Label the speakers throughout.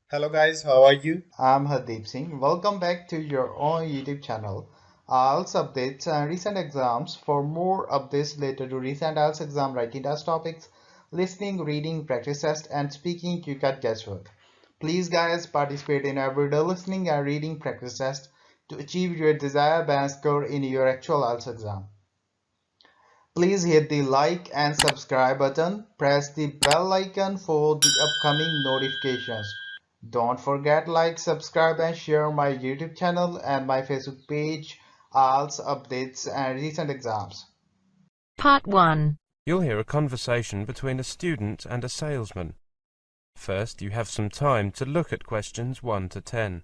Speaker 1: Hello guys, how are you? I'm Hardeep Singh. Welcome back to your own YouTube channel. IELTS updates and recent exams. For more updates related to recent IELTS exam writing test topics, listening, reading, practice test, and speaking, you got guesswork. Please guys participate in everyday listening and reading practice test to achieve your desired band score in your actual IELTS exam. Please hit the like and subscribe button. Press the bell icon for the upcoming notifications. Don't forget like, subscribe and share my YouTube channel and my Facebook page, IELTS updates and recent exams.
Speaker 2: Part 1.
Speaker 3: You'll hear a conversation between a student and a salesman. First, you have some time to look at questions 1 to 10.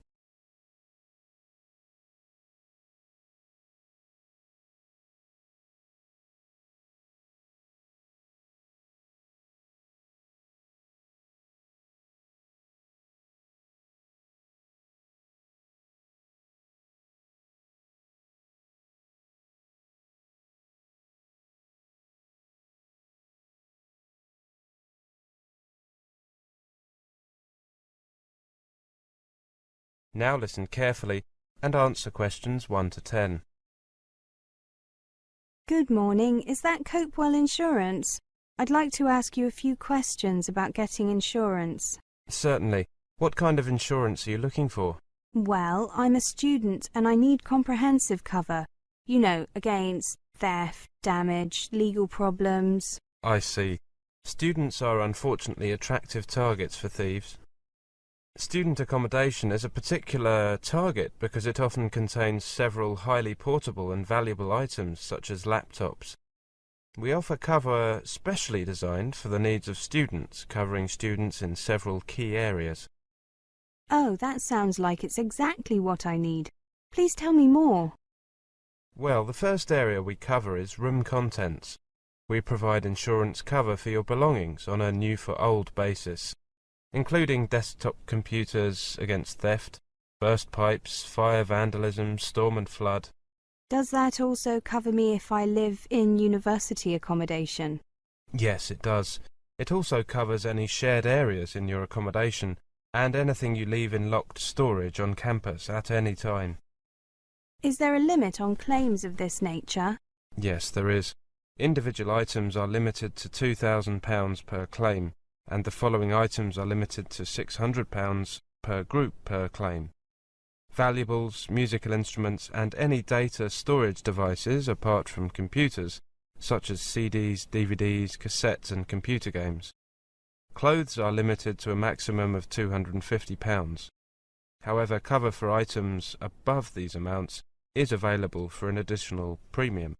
Speaker 3: Now listen carefully and answer questions 1 to 10.
Speaker 4: Good morning. Is that Copewell Insurance? I'd like to ask you a few questions about getting insurance.
Speaker 3: Certainly. What kind of insurance are you looking for?
Speaker 4: Well, I'm a student and I need comprehensive cover. You know, against theft, damage, legal problems.
Speaker 3: I see. Students are unfortunately attractive targets for thieves. Student accommodation is a particular target because it often contains several highly portable and valuable items such as laptops. We offer cover specially designed for the needs of students, covering students in several key areas.
Speaker 4: Oh, that sounds like it's exactly what I need. Please tell me more.
Speaker 3: Well, the first area we cover is room contents. We provide insurance cover for your belongings on a new-for-old basis, including desktop computers against theft, burst pipes, fire, vandalism, storm and flood.
Speaker 4: Does that also cover me if I live in university accommodation?
Speaker 3: Yes, it does. It also covers any shared areas in your accommodation and anything you leave in locked storage on campus at any time.
Speaker 4: Is there a limit on claims of this nature?
Speaker 3: Yes, there is. Individual items are limited to £2,000 per claim, and the following items are limited to £600 per group per claim. Valuables, musical instruments and any data storage devices apart from computers, such as CDs, DVDs, cassettes and computer games. Clothes are limited to a maximum of £250. However, cover for items above these amounts is available for an additional premium.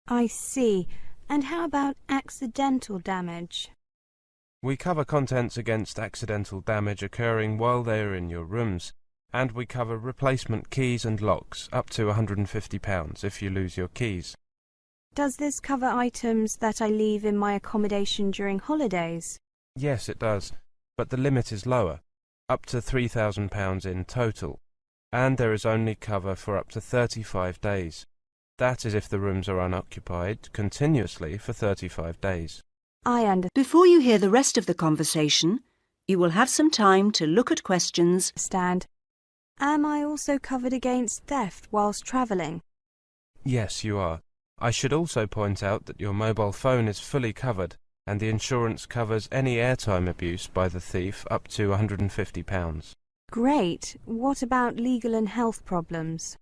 Speaker 4: I see. And how about accidental damage?
Speaker 3: We cover contents against accidental damage occurring while they are in your rooms, and we cover replacement keys and locks up to £150 if you lose your keys.
Speaker 4: Does this cover items that I leave in my accommodation during holidays?
Speaker 3: Yes, it does, but the limit is lower, up to £3,000 in total, and there is only cover for up to 35 days. That is if the rooms are unoccupied continuously for 35 days.
Speaker 4: I
Speaker 5: Before you hear the rest of the conversation, you will have some time to look at questions.
Speaker 4: understand. Am I also covered against theft whilst travelling?
Speaker 3: Yes, you are. I should also point out that your mobile phone is fully covered, and the insurance covers any airtime abuse by the thief up to £150.
Speaker 4: Great. What about legal and health problems?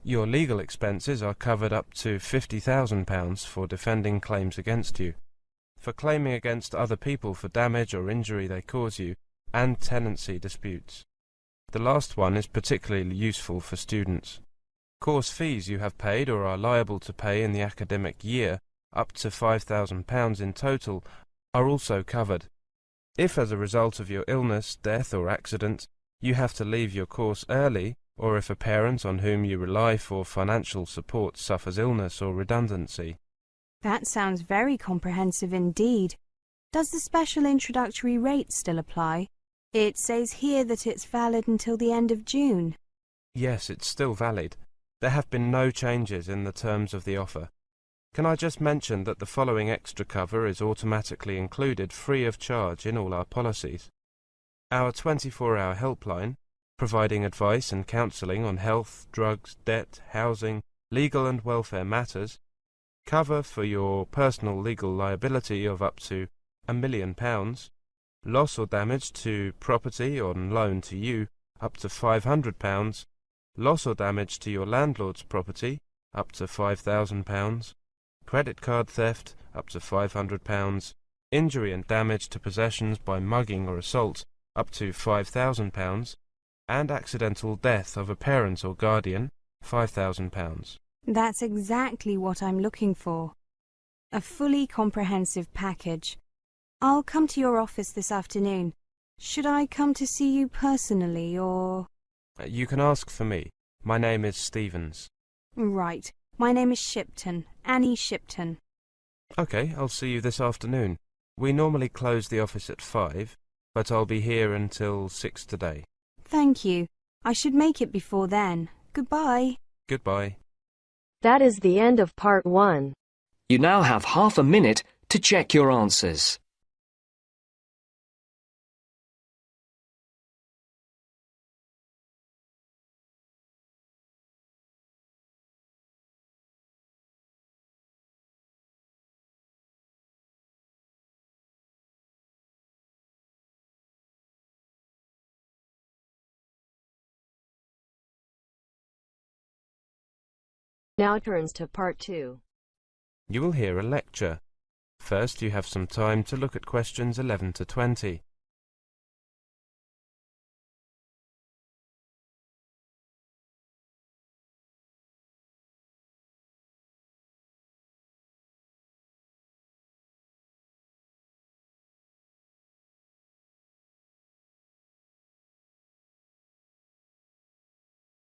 Speaker 3: Your legal expenses are covered up to £50,000 for defending claims against you, for claiming against other people for damage or injury they cause you, and tenancy disputes. The last one is particularly useful for students. Course fees you have paid or are liable to pay in the academic year, up to £5,000 in total, are also covered. If as a result of your illness, death or accident, you have to leave your course early, or if a parent on whom you rely for financial support suffers illness or redundancy.
Speaker 4: That sounds very comprehensive indeed. Does the special introductory rate still apply? It says here that it's valid until the end of June.
Speaker 3: Yes, it's still valid. There have been no changes in the terms of the offer. Can I just mention that the following extra cover is automatically included free of charge in all our policies. Our 24-hour helpline, providing advice and counselling on health, drugs, debt, housing, legal and welfare matters, cover for your personal legal liability of up to £1 million, loss or damage to property on loan to you up to £500, loss or damage to your landlord's property up to £5,000, credit card theft up to £500, injury and damage to possessions by mugging or assault up to £5,000, and accidental death of a parent or guardian £5,000.
Speaker 4: That's exactly what I'm looking for. A fully comprehensive package. I'll come to your office this afternoon. Should I come to see you personally, or...?
Speaker 3: You can ask for me. My name is Stevens.
Speaker 4: Right. My name is Shipton, Annie Shipton.
Speaker 3: OK, I'll see you this afternoon. We normally close the office at 5, but I'll be here until 6 today.
Speaker 4: Thank you. I should make it before then. Goodbye.
Speaker 3: Goodbye.
Speaker 2: That is the end of part 1.
Speaker 6: You now have half a minute to check your answers.
Speaker 2: Now turns to part 2.
Speaker 3: You will hear a lecture. First, you have some time to look at questions 11 to 20.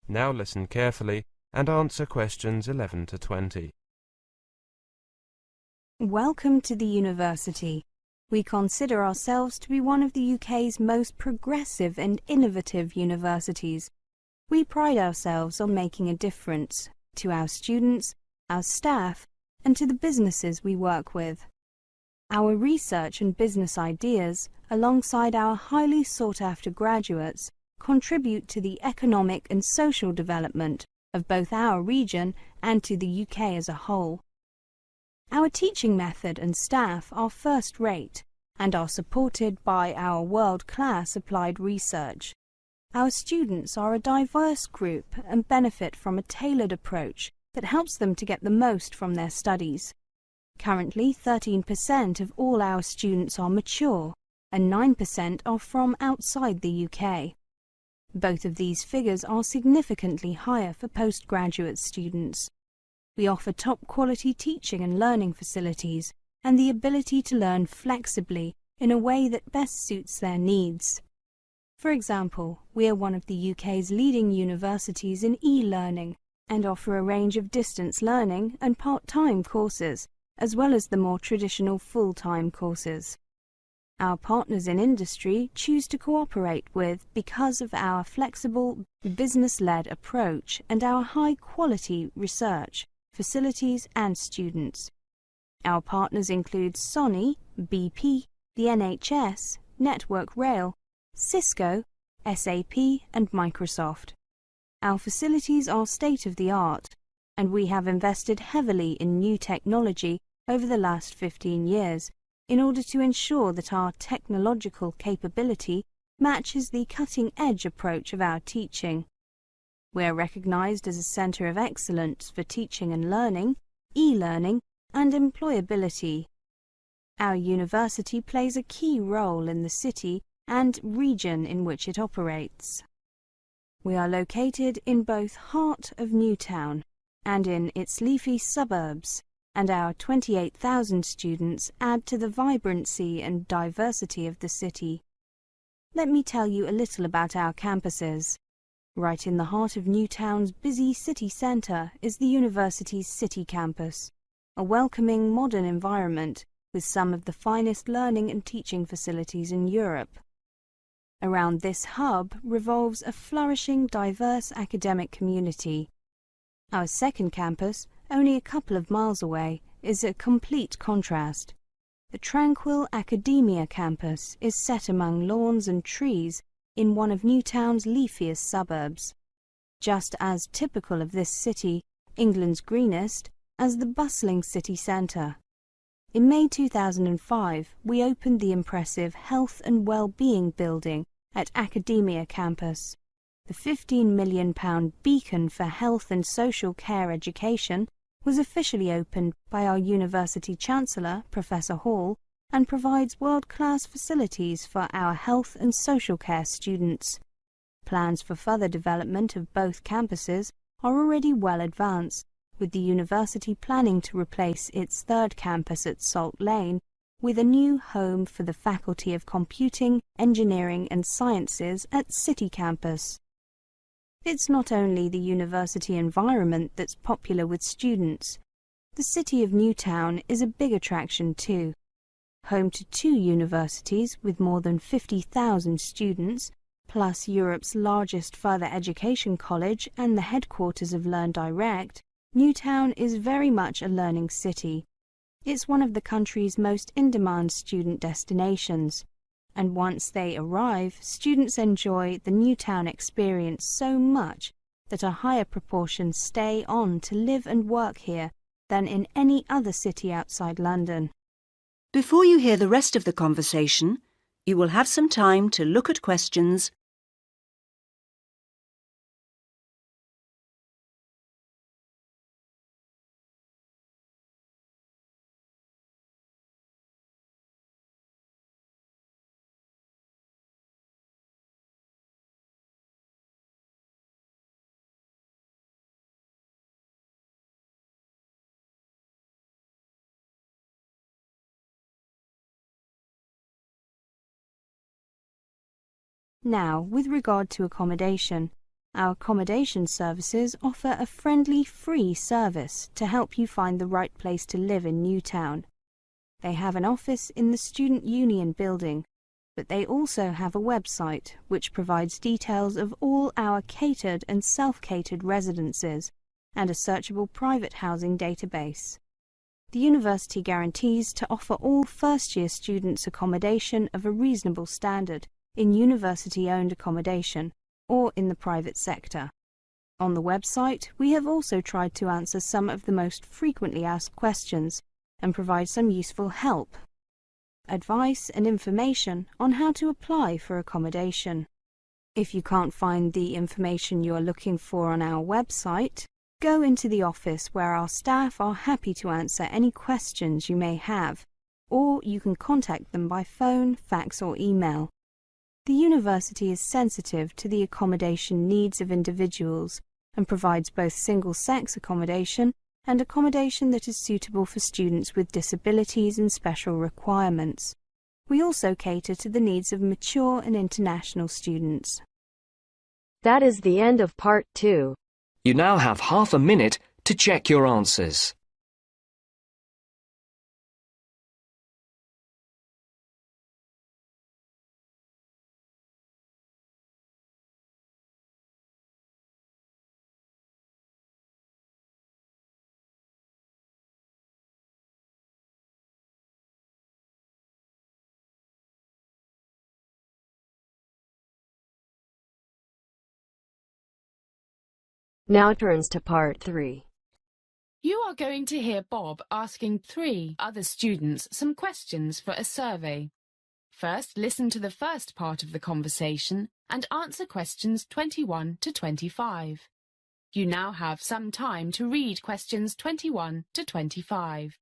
Speaker 3: Now listen carefully and answer questions 11 to 20.
Speaker 4: Welcome to the university. We consider ourselves to be one of the UK's most progressive and innovative universities. We pride ourselves on making a difference to our students, our staff, and to the businesses we work with. Our research and business ideas, alongside our highly sought-after graduates, contribute to the economic and social development of both our region and to the UK as a whole. Our teaching method and staff are first-rate and are supported by our world-class applied research. Our students are a diverse group and benefit from a tailored approach that helps them to get the most from their studies. Currently, 13% of all our students are mature and 9% are from outside the UK. Both of these figures are significantly higher for postgraduate students. We offer top-quality teaching and learning facilities and the ability to learn flexibly in a way that best suits their needs. For example, we are one of the UK's leading universities in e-learning and offer a range of distance learning and part-time courses, as well as the more traditional full-time courses. Our partners in industry choose to cooperate with because of our flexible, business-led approach and our high-quality research, facilities and students. Our partners include Sony, BP, the NHS, Network Rail, Cisco, SAP and Microsoft. Our facilities are state-of-the-art, and we have invested heavily in new technology over the last 15 years in order to ensure that our technological capability matches the cutting-edge approach of our teaching. We are recognised as a centre of excellence for teaching and learning, e-learning and employability. Our university plays a key role in the city and region in which it operates. We are located in both heart of Newtown and in its leafy suburbs, and our 28,000 students add to the vibrancy and diversity of the city. Let me tell you a little about our campuses. Right in the heart of Newtown's busy city centre is the university's City Campus, a welcoming modern environment with some of the finest learning and teaching facilities in Europe. Around this hub revolves a flourishing, diverse academic community. Our second campus, only a couple of miles away, is a complete contrast. The tranquil Academia campus is set among lawns and trees in one of Newtown's leafiest suburbs, just as typical of this city, England's greenest, as the bustling city centre. In May 2005, we opened the impressive Health and Wellbeing building at Academia campus. The £15 million beacon for health and social care education was officially opened by our University Chancellor, Professor Hall, and provides world-class facilities for our health and social care students. Plans for further development of both campuses are already well advanced, with the university planning to replace its third campus at Salt Lane with a new home for the Faculty of Computing, Engineering and Sciences at City Campus. It's not only the university environment that's popular with students. The city of Newtown is a big attraction too. Home to 2 universities with more than 50,000 students, plus Europe's largest further education college and the headquarters of Learn Direct, Newtown is very much a learning city. It's one of the country's most in-demand student destinations, and once they arrive, students enjoy the Newtown experience so much that a higher proportion stay on to live and work here than in any other city outside London.
Speaker 5: Before you hear the rest of the conversation, you will have some time to look at questions
Speaker 4: Now, with regard to accommodation, our accommodation services offer a friendly, free service to help you find the right place to live in Newtown. They have an office in the Student Union building, but they also have a website which provides details of all our catered and self-catered residences and a searchable private housing database. The university guarantees to offer all first-year students accommodation of a reasonable standard in university-owned accommodation or in the private sector. On the website, we have also tried to answer some of the most frequently asked questions and provide some useful help, advice and information on how to apply for accommodation. If you can't find the information you are looking for on our website, go into the office where our staff are happy to answer any questions you may have, or you can contact them by phone, fax or email. The university is sensitive to the accommodation needs of individuals and provides both single-sex accommodation and accommodation that is suitable for students with disabilities and special requirements. We also cater to the needs of mature and international students.
Speaker 2: That is the end of part 2.
Speaker 6: You now have half a minute to check your answers.
Speaker 2: Now turns to part 3.
Speaker 7: You are going to hear Bob asking 3 other students some questions for a survey. First, listen to the first part of the conversation and answer questions 21 to 25. You now have some time to read questions 21 to 25.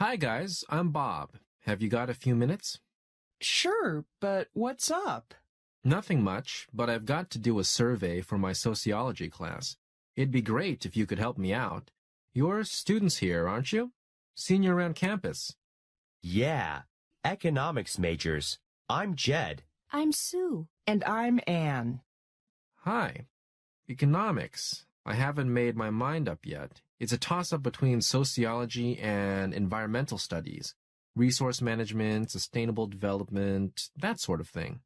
Speaker 3: Hi guys, I'm Bob. Have you got a few minutes?
Speaker 8: Sure, but what's up?
Speaker 3: Nothing much, but I've got to do a survey for my sociology class. It'd be great if you could help me out. You're students here, aren't you? Seen you around campus.
Speaker 9: Yeah, economics majors. I'm Jed.
Speaker 4: I'm Sue.
Speaker 8: And I'm Anne.
Speaker 3: Hi. Economics. I haven't made my mind up yet. It's a toss-up between sociology and environmental studies. Resource management, sustainable development, that sort of thing.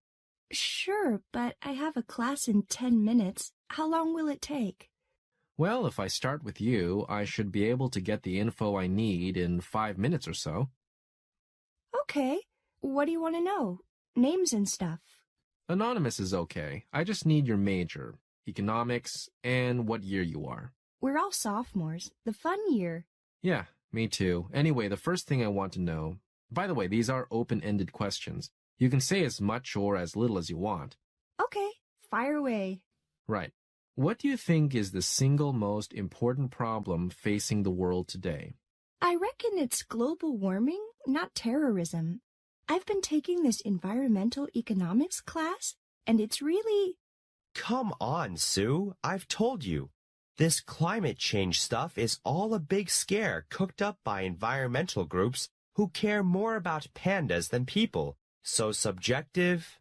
Speaker 4: Sure, but I have a class in 10 minutes. How long will it take?
Speaker 3: Well, if I start with you, I should be able to get the info I need in 5 minutes or so.
Speaker 4: Okay. What do you want to know? Names and stuff.
Speaker 3: Anonymous is okay. I just need your major, economics, and what year you are.
Speaker 4: We're all sophomores. The fun year.
Speaker 3: Yeah, me too. Anyway, the first thing I want to know... By the way, these are open-ended questions. You can say as much or as little as you want.
Speaker 4: Okay, fire away.
Speaker 3: Right. What do you think is the single most important problem facing the world today?
Speaker 4: I reckon it's global warming, not terrorism. I've been taking this environmental economics class, and it's really...
Speaker 9: Come on, Sue. I've told you. This climate change stuff is all a big scare cooked up by environmental groups who care more about pandas than people. So subjective.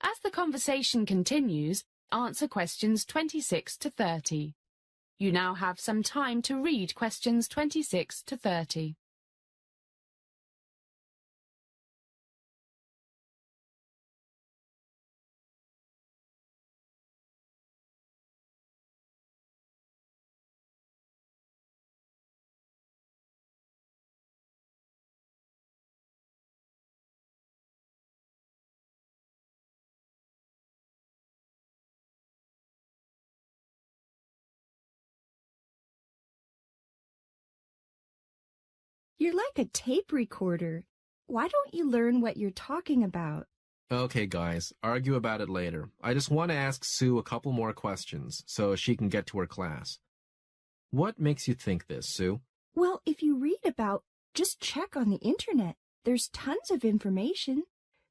Speaker 7: As the conversation continues, answer questions 26 to 30. You now have some time to read questions 26 to 30.
Speaker 4: You're like a tape recorder. Why don't you learn what you're talking about?
Speaker 3: Okay, guys, argue about it later. I just want to ask Sue a couple more questions so she can get to her class. What makes you think this, Sue?
Speaker 4: Well, if you read about, just check on the internet. There's tons of information.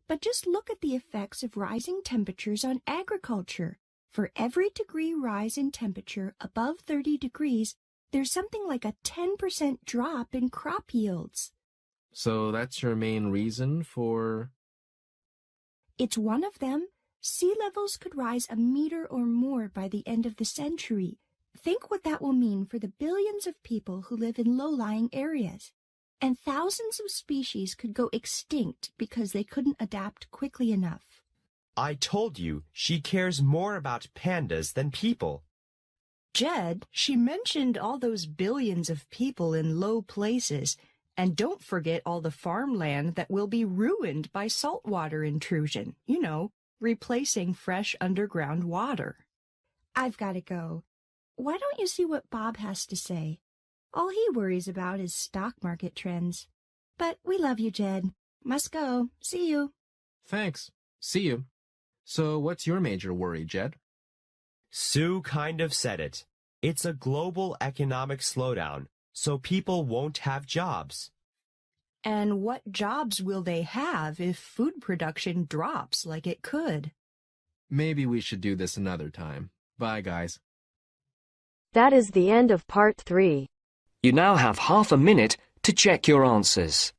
Speaker 4: But just look at the effects of rising temperatures on agriculture. For every degree rise in temperature above 30 degrees, there's something like a 10% drop in crop yields.
Speaker 3: So that's your main reason for...
Speaker 4: It's one of them. Sea levels could rise a meter or more by the end of the century. Think what that will mean for the billions of people who live in low-lying areas. And thousands of species could go extinct because they couldn't adapt quickly enough.
Speaker 9: I told you she cares more about pandas than people.
Speaker 8: Jed, she mentioned all those billions of people in low places. And don't forget all the farmland that will be ruined by saltwater intrusion. You know, replacing fresh underground water.
Speaker 4: I've got to go. Why don't you see what Bob has to say? All he worries about is stock market trends. But we love you, Jed. Must go. See you.
Speaker 3: Thanks. See you. So what's your major worry, Jed?
Speaker 9: Sue kind of said it. It's a global economic slowdown, so people won't have jobs.
Speaker 8: And what jobs will they have if food production drops like it could?
Speaker 3: Maybe we should do this another time. Bye, guys.
Speaker 2: That is the end of part 3.
Speaker 6: You now have half a minute to check your answers.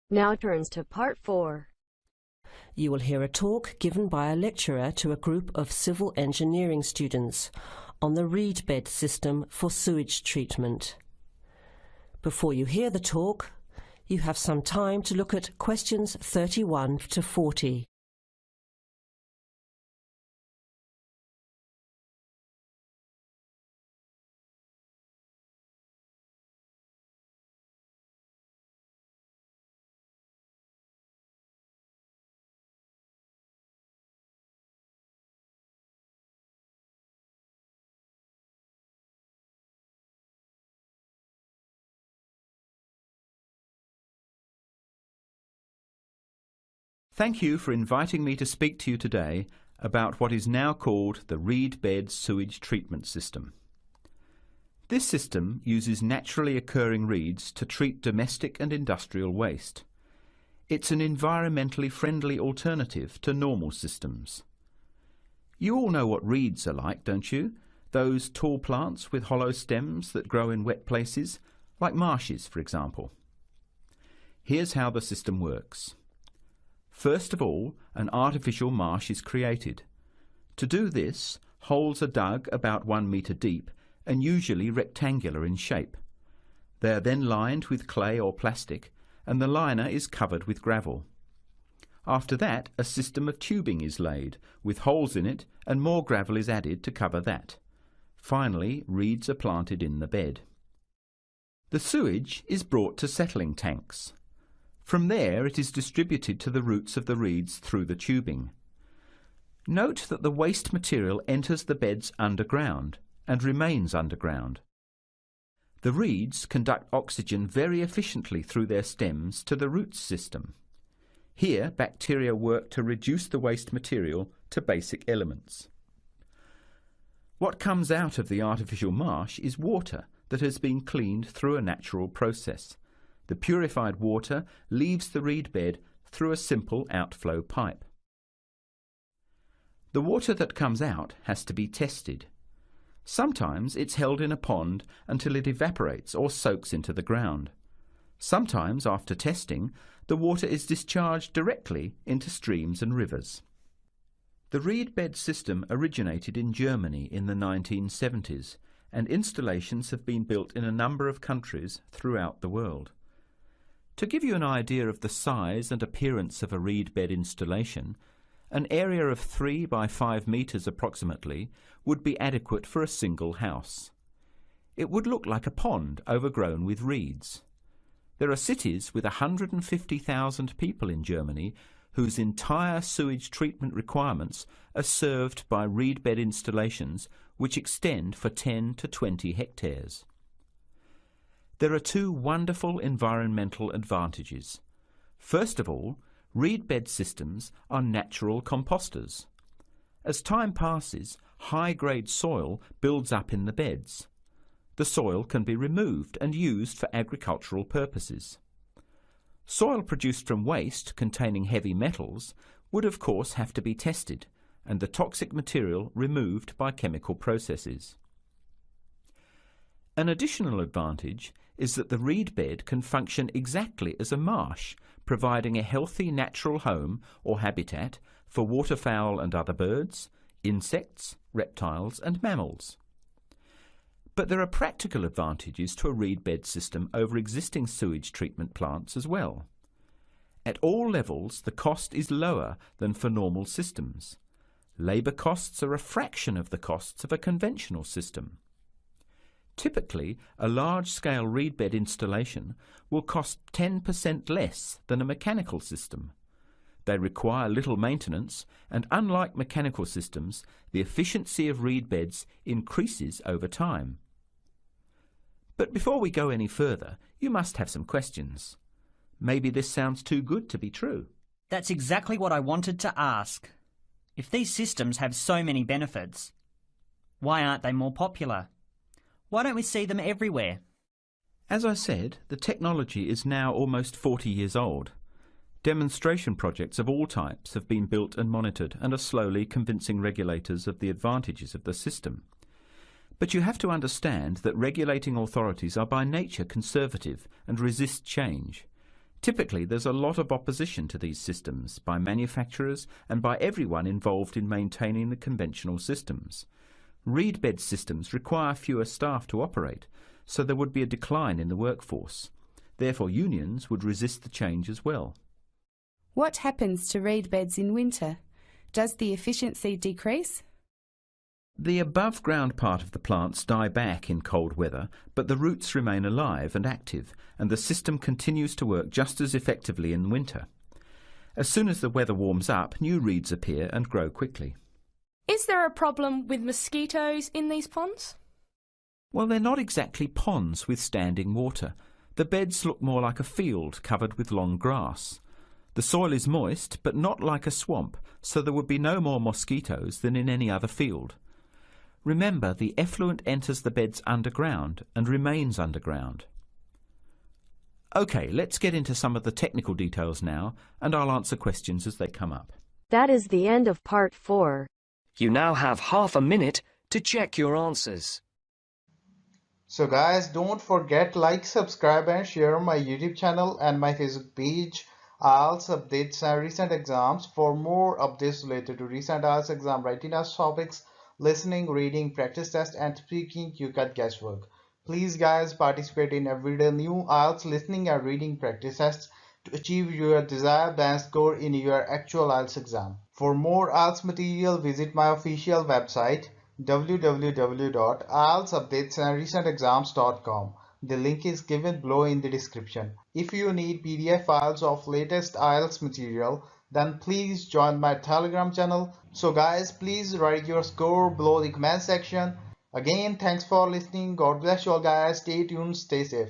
Speaker 2: Now turns to part 4.
Speaker 10: You will hear a talk given by a lecturer to a group of civil engineering students on the reed bed system for sewage treatment. Before you hear the talk, you have some time to look at questions 31 to 40.
Speaker 11: Thank you for inviting me to speak to you today about what is now called the reed bed sewage treatment system. This system uses naturally occurring reeds to treat domestic and industrial waste. It's an environmentally friendly alternative to normal systems. You all know what reeds are like, don't you? Those tall plants with hollow stems that grow in wet places, like marshes, for example. Here's how the system works. First of all, an artificial marsh is created. To do this, holes are dug about 1 metre deep and usually rectangular in shape. They are then lined with clay or plastic, and the liner is covered with gravel. After that, a system of tubing is laid, with holes in it, and more gravel is added to cover that. Finally, reeds are planted in the bed. The sewage is brought to settling tanks. From there, it is distributed to the roots of the reeds through the tubing. Note that the waste material enters the beds underground and remains underground. The reeds conduct oxygen very efficiently through their stems to the roots system. Here, bacteria work to reduce the waste material to basic elements. What comes out of the artificial marsh is water that has been cleaned through a natural process. The purified water leaves the reed bed through a simple outflow pipe. The water that comes out has to be tested. Sometimes it's held in a pond until it evaporates or soaks into the ground. Sometimes, after testing, the water is discharged directly into streams and rivers. The reed bed system originated in Germany in the 1970s, and installations have been built in a number of countries throughout the world. To give you an idea of the size and appearance of a reed bed installation, an area of 3 by 5 metres approximately would be adequate for a single house. It would look like a pond overgrown with reeds. There are cities with 150,000 people in Germany whose entire sewage treatment requirements are served by reed bed installations which extend for 10 to 20 hectares. There are two wonderful environmental advantages. First of all, reed bed systems are natural composters. As time passes, high-grade soil builds up in the beds. The soil can be removed and used for agricultural purposes. Soil produced from waste containing heavy metals would of course have to be tested and the toxic material removed by chemical processes. An additional advantage is that the reed bed can function exactly as a marsh, providing a healthy natural home or habitat for waterfowl and other birds, insects, reptiles and mammals. But there are practical advantages to a reed bed system over existing sewage treatment plants as well. At all levels, the cost is lower than for normal systems. Labour costs are a fraction of the costs of a conventional system. Typically, a large-scale reed bed installation will cost 10% less than a mechanical system. They require little maintenance, and unlike mechanical systems, the efficiency of reed beds increases over time. But before we go any further, you must have some questions. Maybe this sounds too good to be true.
Speaker 12: That's exactly what I wanted to ask. If these systems have so many benefits, why aren't they more popular? Why don't we see them everywhere?
Speaker 11: As I said, the technology is now almost 40 years old. Demonstration projects of all types have been built and monitored and are slowly convincing regulators of the advantages of the system. But you have to understand that regulating authorities are by nature conservative and resist change. Typically, there's a lot of opposition to these systems by manufacturers and by everyone involved in maintaining the conventional systems. Reed bed systems require fewer staff to operate, so there would be a decline in the workforce. Therefore, unions would resist the change as well.
Speaker 13: What happens to reed beds in winter? Does the efficiency decrease?
Speaker 11: The above-ground part of the plants die back in cold weather, but the roots remain alive and active, and the system continues to work just as effectively in winter. As soon as the weather warms up, new reeds appear and grow quickly.
Speaker 14: Is there a problem with mosquitoes in these ponds?
Speaker 11: Well, they're not exactly ponds with standing water. The beds look more like a field covered with long grass. The soil is moist, but not like a swamp, so there would be no more mosquitoes than in any other field. Remember, the effluent enters the beds underground and remains underground. OK, let's get into some of the technical details now, and I'll answer questions as they come up.
Speaker 2: That is the end of part 4.
Speaker 6: You now have half a minute to check your answers.
Speaker 1: So guys, don't forget like, subscribe and share my YouTube channel and my Facebook page, IELTS updates and recent exams. For more updates related to recent IELTS exam writing test topics, listening, reading, practice test and speaking, you got guesswork. Please guys, participate in everyday new IELTS listening and reading practice tests to achieve your desired band score in your actual IELTS exam. For more IELTS material, visit my official website www.ieltsupdatesandrecentexams.com. The link is given below in the description. If you need PDF files of latest IELTS material, then please join my Telegram channel. So guys, please write your score below the comment section. Again, thanks for listening. God bless you all guys. Stay tuned, stay safe.